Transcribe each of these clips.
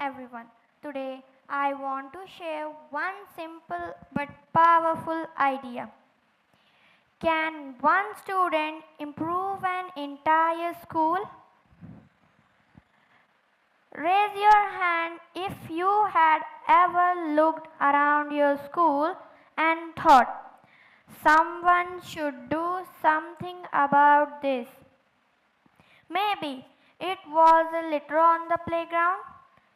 everyone. Today I want to share one simple but powerful idea. Can one student improve an entire school? Raise your hand if you had ever looked around your school and thought, someone should do something about this. Maybe it was a litter on the playground.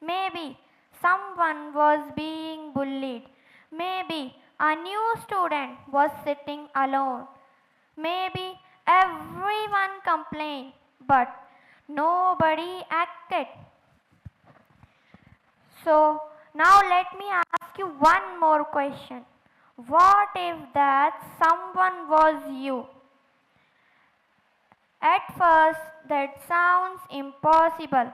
Maybe someone was being bullied. Maybe a new student was sitting alone. Maybe everyone complained, but nobody acted. So now let me ask you one more question. What if that someone was you? At first, that sounds impossible,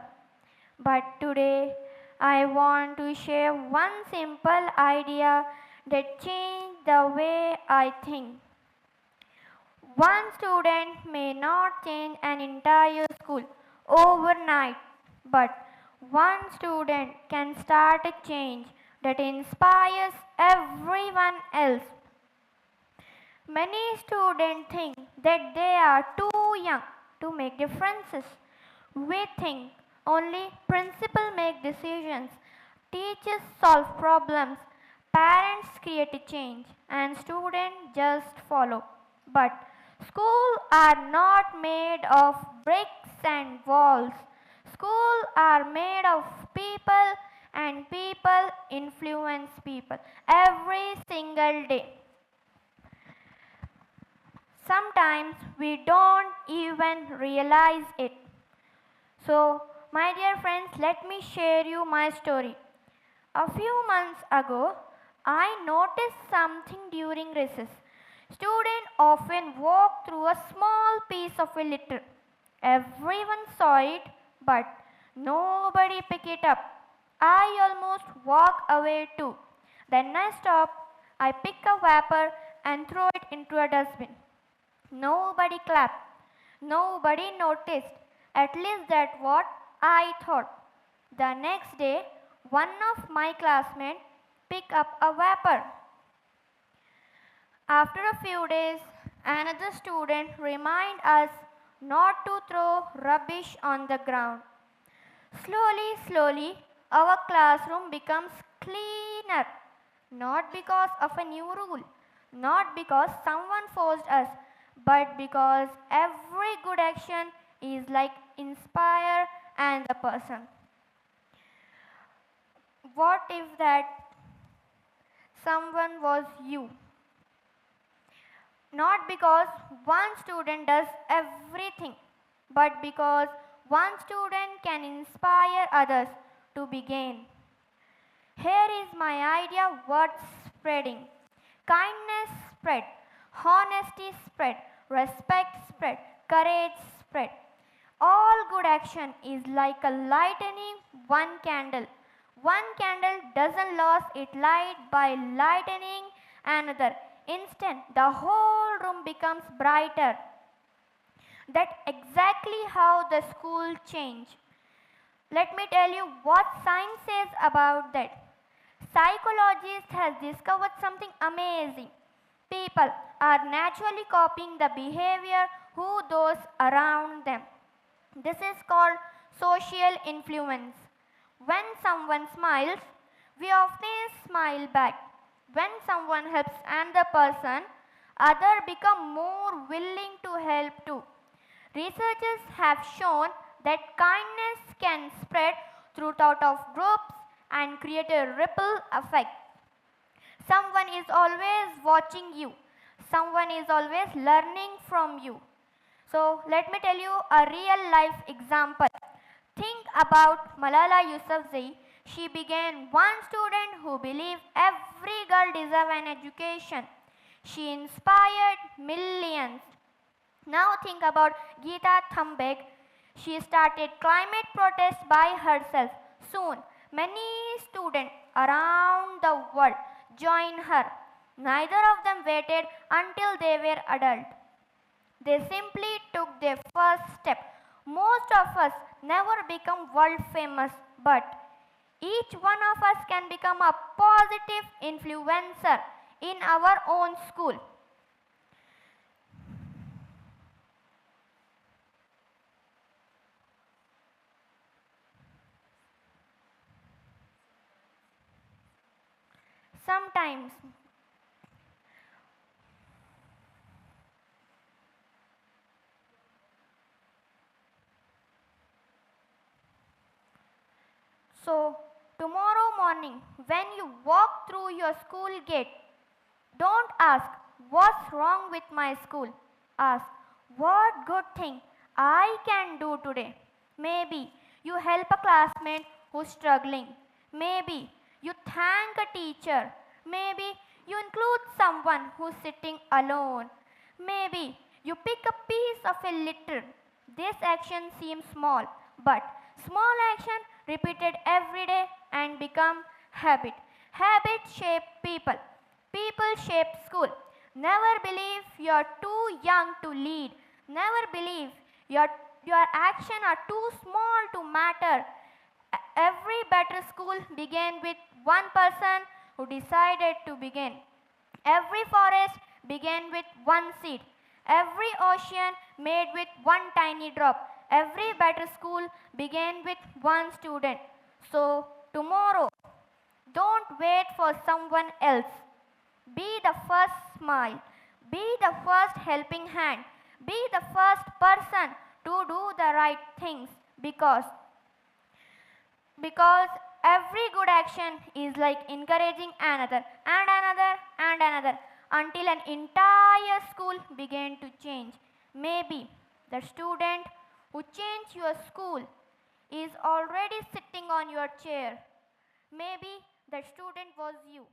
but today I want to share one simple idea that changed the way I think. One student may not change an entire school overnight, but one student can start a change that inspires everyone else. Many students think that they are too young to make differences. We think only principals make decisions, teachers solve problems, parents create a change, and students just follow. But schools are not made of bricks and walls. Schools are made of people, and people influence people every single day. Sometimes we don't even realize it. So, my dear friends, let me share you my story. A few months ago, I noticed something during recess. Students often walk through a small piece of a litter. Everyone saw it, but nobody picked it up. I almost walked away too. Then I stopped. I picked a wrapper and threw it into a dustbin. Nobody clapped. Nobody noticed. At least that's what I thought. The next day, one of my classmates picked up a vapor. After a few days, another student reminded us not to throw rubbish on the ground. Slowly, our classroom becomes cleaner. Not because of a new rule, not because someone forced us, but because every good action is like inspire and the person. What if that someone was you? Not because one student does everything, but because one student can inspire others to begin. Here is my idea worth spreading. Kindness spread, honesty spread, respect spread, courage spread. All good action is like a lightening one candle. One candle doesn't lose its light by lightening another. Instant, the whole room becomes brighter. That's exactly how the school changed. Let me tell you what science says about that. Psychologists has discovered something amazing. People are naturally copying the behavior who those around them. This is called social influence. When someone smiles, we often smile back. When someone helps another person, others become more willing to help too. Researchers have shown that kindness can spread throughout of groups and create a ripple effect. Someone is always watching you. Someone is always learning from you. So let me tell you a real life example. Think about Malala Yousafzai. She began one student who believed every girl deserves an education. She inspired millions. Now think about Geeta Thambek. She started climate protests by herself. Soon, many students around the world joined her. Neither of them waited until they were adult. They simply took their first step. Most of us never become world famous, but Each one of us can become a positive influencer in our own school. Sometimes So, tomorrow morning, when you walk through your school gate, don't ask, what's wrong with my school? Ask, what good thing I can do today? Maybe you help a classmate who's struggling. Maybe you thank a teacher. Maybe you include someone who's sitting alone. Maybe you pick a piece of a litter. This action seems small, but small action repeated every day and become habit. Habits shape people. People shape school. Never believe you're too young to lead. Never believe your actions are too small to matter. Every better school began with one person who decided to begin. Every forest began with one seed. Every ocean made with one tiny drop. Every better school began with one student. So, tomorrow, don't wait for someone else. Be the first smile. Be the first helping hand. Be the first person to do the right things because every good action is like encouraging another and another and another until an entire school began to change. Maybe the student who changed your school is already sitting on your chair. Maybe the student was you.